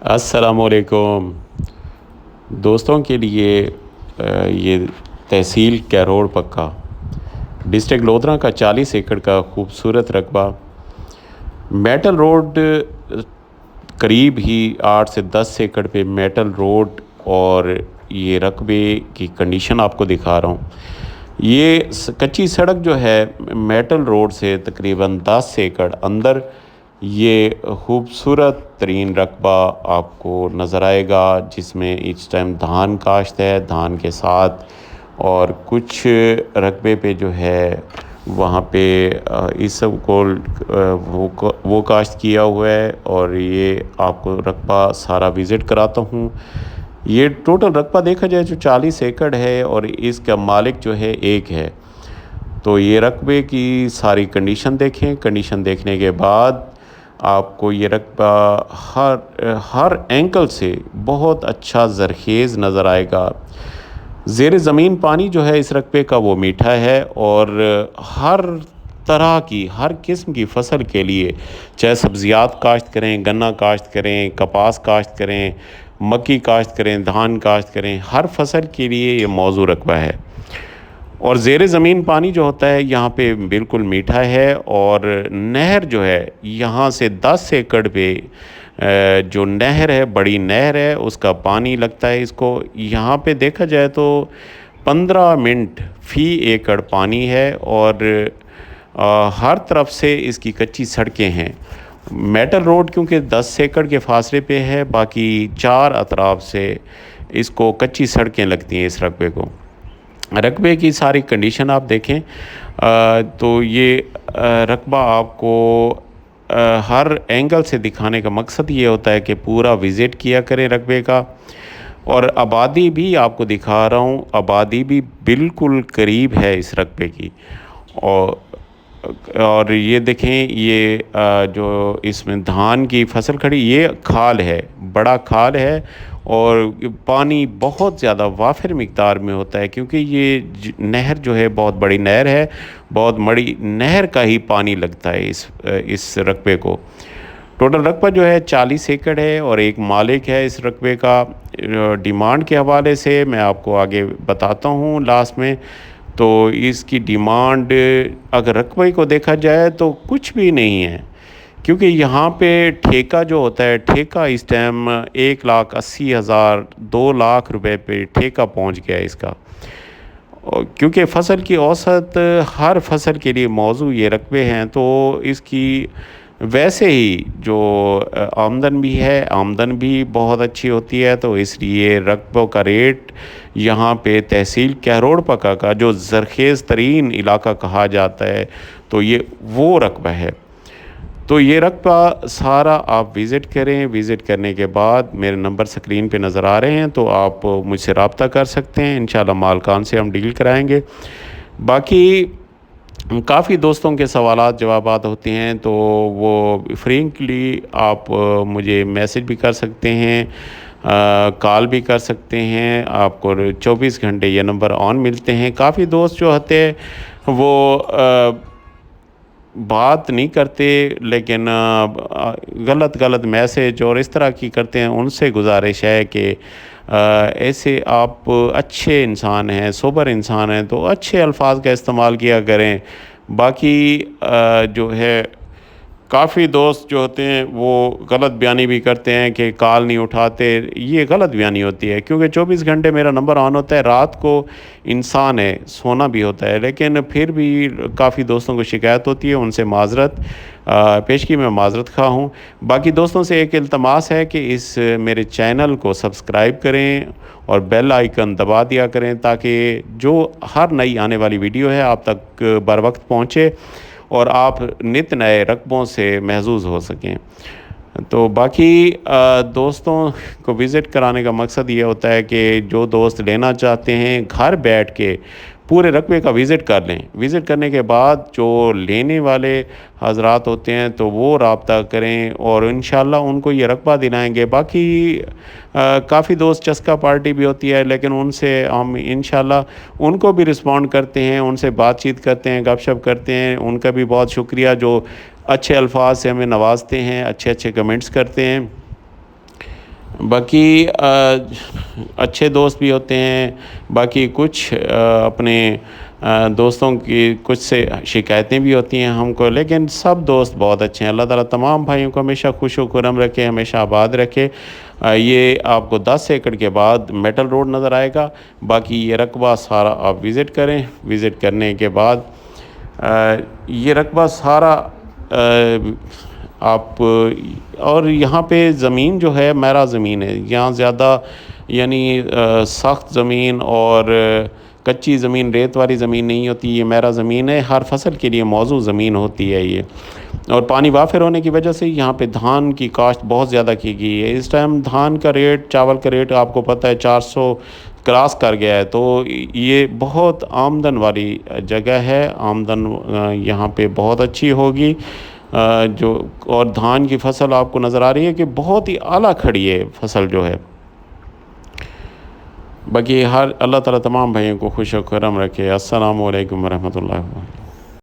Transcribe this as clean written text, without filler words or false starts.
السلام علیکم دوستوں کے لیے یہ تحصیل کیروڑ پکا ڈسٹرکٹ لودھرا کا 40 ایکڑ کا خوبصورت رقبہ میٹل روڈ قریب ہی 8 سے 10 ایکڑ پہ میٹل روڈ اور یہ رقبے کی کنڈیشن آپ کو دکھا رہا ہوں۔ یہ کچی سڑک جو ہے میٹل روڈ سے تقریباً 10 ایکڑ اندر یہ خوبصورت ترین رقبہ آپ کو نظر آئے گا، جس میں اس ٹائم دھان کاشت ہے، دھان کے ساتھ اور کچھ رقبے پہ جو ہے وہاں پہ اس سب کو وہ کاشت کیا ہوا ہے، اور یہ آپ کو رقبہ سارا وزٹ کراتا ہوں۔ یہ ٹوٹل رقبہ دیکھا جائے جو 40 ایکڑ ہے اور اس کا مالک جو ہے ایک ہے۔ تو یہ رقبے کی ساری کنڈیشن دیکھیں، کنڈیشن دیکھنے کے بعد آپ کو یہ رقبہ ہر اینگل سے بہت اچھا زرخیز نظر آئے گا۔ زیر زمین پانی جو ہے اس رقبے کا وہ میٹھا ہے، اور ہر طرح کی ہر قسم کی فصل کے لیے، چاہے سبزیات کاشت کریں، گنا کاشت کریں، کپاس کاشت کریں، مکی کاشت کریں، دھان کاشت کریں، ہر فصل کے لیے یہ موزوں رقبہ ہے۔ اور زیر زمین پانی جو ہوتا ہے یہاں پہ بالکل میٹھا ہے، اور نہر جو ہے یہاں سے 10 ایکڑ پہ جو نہر ہے، بڑی نہر ہے، اس کا پانی لگتا ہے اس کو۔ یہاں پہ دیکھا جائے تو 15 منٹ فی ایکڑ پانی ہے، اور ہر طرف سے اس کی کچی سڑکیں ہیں۔ میٹل روڈ کیونکہ 10 ایکڑ کے فاصلے پہ ہے، باقی 4 اطراف سے اس کو کچی سڑکیں لگتی ہیں اس رقبے کو۔ رقبے کی ساری کنڈیشن آپ دیکھیں تو یہ رقبہ آپ کو ہر اینگل سے دکھانے کا مقصد یہ ہوتا ہے کہ پورا وزٹ کیا کریں رقبے کا۔ اور آبادی بھی آپ کو دکھا رہا ہوں، آبادی بھی بالکل قریب ہے اس رقبے کی۔ اور یہ دیکھیں، یہ جو اس میں دھان کی فصل کھڑی، یہ کھال ہے، بڑا کھال ہے، اور پانی بہت زیادہ وافر مقدار میں ہوتا ہے، کیونکہ یہ نہر جو ہے بہت بڑی نہر ہے، بہت بڑی نہر کا ہی پانی لگتا ہے اس رقبے کو۔ ٹوٹل رقبہ جو ہے 40 ایکڑ ہے، اور ایک مالک ہے اس رقبے کا۔ ڈیمانڈ کے حوالے سے میں آپ کو آگے بتاتا ہوں لاسٹ میں۔ تو اس کی ڈیمانڈ اگر رقبے کو دیکھا جائے تو کچھ بھی نہیں ہے، کیونکہ یہاں پہ ٹھیکہ جو ہوتا ہے، ٹھیکہ اس ٹائم 1,80,000 2 لاکھ روپے پہ ٹھیکہ پہنچ گیا ہے اس کا۔ کیونکہ فصل کی اوسط ہر فصل کے لیے موزوں یہ رقبے ہیں، تو اس کی ویسے ہی جو آمدن بھی ہے، آمدن بھی بہت اچھی ہوتی ہے، تو اس لیے رقبوں کا ریٹ یہاں پہ تحصیل کیروڑ پکا کا جو زرخیز ترین علاقہ کہا جاتا ہے، تو یہ وہ رقبہ ہے۔ تو یہ رقبہ سارا آپ وزٹ کریں، وزٹ کرنے کے بعد میرے نمبر سکرین پہ نظر آ رہے ہیں، تو آپ مجھ سے رابطہ کر سکتے ہیں، انشاءاللہ مالکان سے ہم ڈیل کرائیں گے۔ باقی کافی دوستوں کے سوالات جوابات ہوتے ہیں، تو وہ فرینکلی آپ مجھے میسج بھی کر سکتے ہیں، کال بھی کر سکتے ہیں، آپ کو 24 گھنٹے یہ نمبر آن ملتے ہیں۔ کافی دوست جو ہوتے ہیں وہ بات نہیں کرتے، لیکن غلط میسج اور اس طرح کی کرتے ہیں۔ ان سے گزارش ہے کہ ایسے آپ اچھے انسان ہیں، سوبر انسان ہیں، تو اچھے الفاظ کا استعمال کیا کریں۔ باقی جو ہے کافی دوست جو ہوتے ہیں وہ غلط بیانی بھی کرتے ہیں کہ کال نہیں اٹھاتے، یہ غلط بیانی ہوتی ہے، کیونکہ 24 گھنٹے میرا نمبر آن ہوتا ہے۔ رات کو انسان ہے، سونا بھی ہوتا ہے، لیکن پھر بھی کافی دوستوں کو شکایت ہوتی ہے، ان سے معذرت پیش کی، میں معذرت خواہ ہوں۔ باقی دوستوں سے ایک التماس ہے کہ اس میرے چینل کو سبسکرائب کریں اور بیل آئیکن دبا دیا کریں، تاکہ جو ہر نئی آنے والی ویڈیو ہے آپ تک بر وقت پہنچے اور آپ نت نئے رقبوں سے محظوظ ہو سکیں۔ تو باقی دوستوں کو وزٹ کرانے کا مقصد یہ ہوتا ہے کہ جو دوست لینا چاہتے ہیں گھر بیٹھ کے پورے رقبے کا وزٹ کر لیں۔ وزٹ کرنے کے بعد جو لینے والے حضرات ہوتے ہیں تو وہ رابطہ کریں، اور انشاءاللہ ان کو یہ رقبہ دلائیں گے۔ باقی کافی دوست چسکا پارٹی بھی ہوتی ہے، لیکن ان سے ہم انشاءاللہ ان کو بھی رسپونڈ کرتے ہیں، ان سے بات چیت کرتے ہیں، گپ شپ کرتے ہیں۔ ان کا بھی بہت شکریہ جو اچھے الفاظ سے ہمیں نوازتے ہیں، اچھے کمنٹس کرتے ہیں۔ باقی اچھے دوست بھی ہوتے ہیں، باقی کچھ اپنے دوستوں کی کچھ سے شکایتیں بھی ہوتی ہیں ہم کو، لیکن سب دوست بہت اچھے ہیں۔ اللہ تعالیٰ تمام بھائیوں کو ہمیشہ خوش و خرم رکھے، ہمیشہ آباد رکھے۔ یہ آپ کو 10 ایکڑ کے بعد میٹل روڈ نظر آئے گا، باقی یہ رقبہ سارا آپ وزٹ کریں۔ وزٹ کرنے کے بعد یہ رقبہ سارا آپ، اور یہاں پہ زمین جو ہے میرا زمین ہے، یہاں زیادہ یعنی سخت زمین اور کچی زمین، ریت والی زمین نہیں ہوتی، یہ میرا زمین ہے، ہر فصل کے لیے موزوں زمین ہوتی ہے یہ، اور پانی وافر ہونے کی وجہ سے یہاں پہ دھان کی کاشت بہت زیادہ کی گئی ہے۔ اس ٹائم دھان کا ریٹ، چاول کا ریٹ آپ کو پتہ ہے 400 کراس کر گیا ہے، تو یہ بہت آمدن والی جگہ ہے، آمدن یہاں پہ بہت اچھی ہوگی۔ جو اور دھان کی فصل آپ کو نظر آ رہی ہے کہ بہت ہی اعلیٰ کھڑی ہے فصل جو ہے۔ باقی اللہ تعالیٰ تمام بھائیوں کو خوش و خرم رکھے۔ السلام علیکم ورحمۃ اللہ وبرکاتہ۔